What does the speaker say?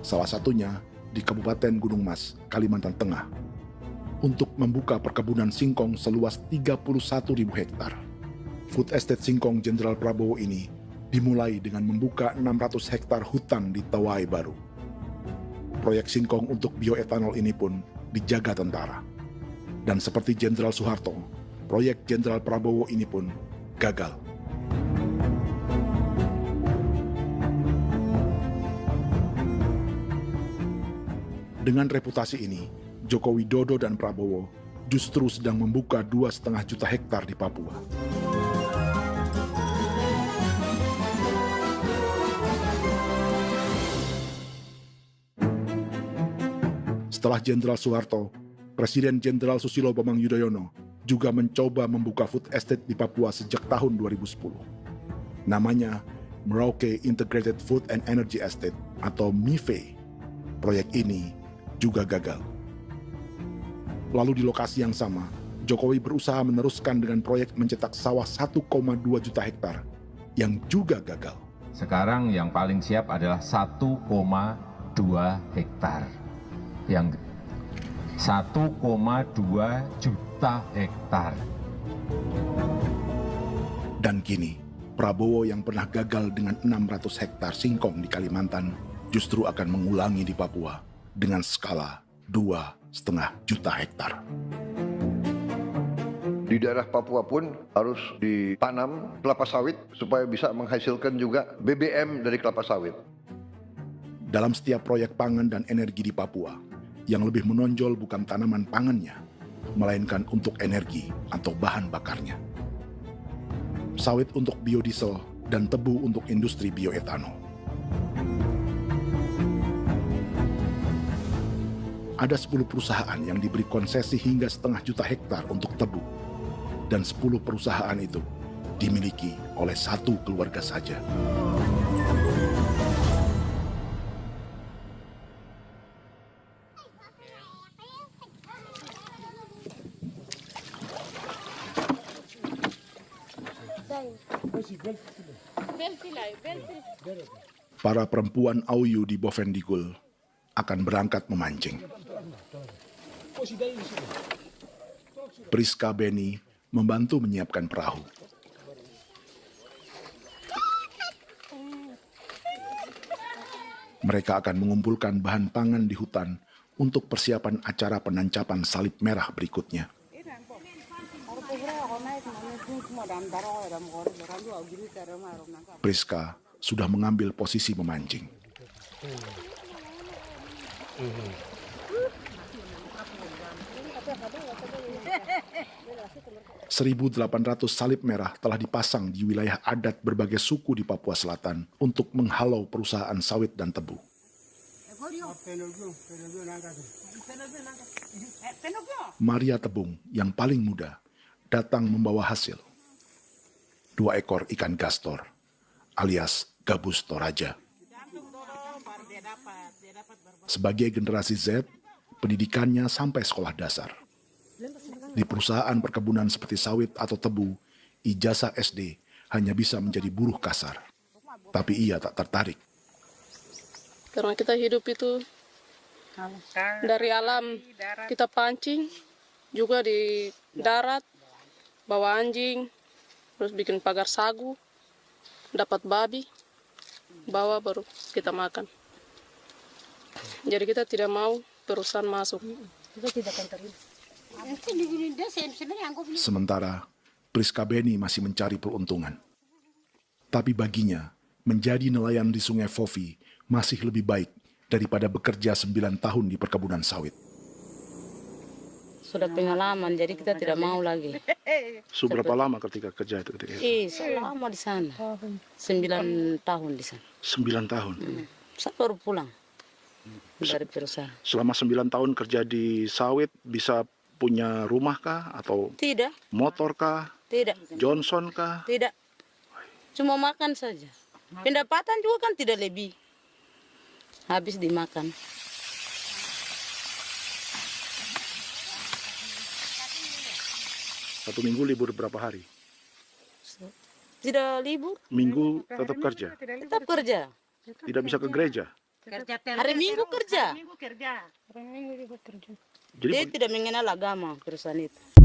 salah satunya di Kabupaten Gunung Mas, Kalimantan Tengah, untuk membuka perkebunan singkong seluas 31.000 hektar. Food Estate Singkong Jenderal Prabowo ini dimulai dengan membuka 600 hektar hutan di Tawai Baru. Proyek singkong untuk bioetanol ini pun dijaga tentara. Dan seperti Jenderal Soeharto, proyek Jenderal Prabowo ini pun gagal. Dengan reputasi ini, Joko Widodo dan Prabowo justru sedang membuka 2,5 juta hektar di Papua. Setelah Jenderal Soeharto, Presiden Jenderal Susilo Bambang Yudhoyono juga mencoba membuka food estate di Papua sejak tahun 2010. Namanya Merauke Integrated Food and Energy Estate atau MIFE. Proyek ini juga gagal. Lalu di lokasi yang sama, Jokowi berusaha meneruskan dengan proyek mencetak sawah 1,2 juta hektar yang juga gagal. Sekarang yang paling siap adalah 1,2 hektar. Yang 1,2 juta hektar. Dan kini, Prabowo yang pernah gagal dengan 600 hektar singkong di Kalimantan justru akan mengulangi di Papua dengan skala 2,5 juta hektar. Di daerah Papua pun harus ditanam kelapa sawit supaya bisa menghasilkan juga BBM dari kelapa sawit. Dalam setiap proyek pangan dan energi di Papua, yang lebih menonjol bukan tanaman pangannya, melainkan untuk energi atau bahan bakarnya. Sawit untuk biodiesel dan tebu untuk industri bioetanol. Ada 10 perusahaan yang diberi konsesi hingga 0,5 juta hektar untuk tebu. Dan 10 perusahaan itu dimiliki oleh satu keluarga saja. Para perempuan Auyu di Bovendigul akan berangkat memancing. Priska Beni membantu menyiapkan perahu. Mereka akan mengumpulkan bahan pangan di hutan untuk persiapan acara penancapan salib merah berikutnya. Priska sudah mengambil posisi memancing. 1.800 salib merah telah dipasang di wilayah adat berbagai suku di Papua Selatan untuk menghalau perusahaan sawit dan tebu. Maria Tebung, yang paling muda, datang membawa hasil. 2 ekor ikan gastor, alias gabus toraja. Sebagai generasi Z, pendidikannya sampai sekolah dasar. Di perusahaan perkebunan seperti sawit atau tebu, ijazah SD hanya bisa menjadi buruh kasar. Tapi ia tak tertarik. Karena kita hidup itu dari alam, kita pancing, juga di darat, bawa anjing, terus bikin pagar sagu, dapat babi, bawa baru kita makan. Jadi kita tidak mau perusahaan masuk. Sementara Priska Beni masih mencari peruntungan. Tapi baginya, menjadi nelayan di Sungai Fofi masih lebih baik daripada bekerja 9 tahun di perkebunan sawit. Sudah pengalaman, jadi kita tidak mau lagi. Seberapa lama ketika kerja itu? Selama di sana. 9 tahun di sana. 9 tahun? Saya baru pulang dari perusahaan. Selama 9 tahun kerja di sawit, bisa punya rumah kah? Atau Tidak. motor kah? Tidak. Johnson kah? Tidak. Cuma makan saja. Pendapatan juga kan tidak lebih. Habis dimakan. Satu minggu libur berapa hari? Tidak libur. Minggu tetap kerja? Tetap kerja. Tidak bisa ke gereja? Hari Minggu kerja. Hari Minggu juga kerja. Dia tidak mengenal agama perusahaan itu.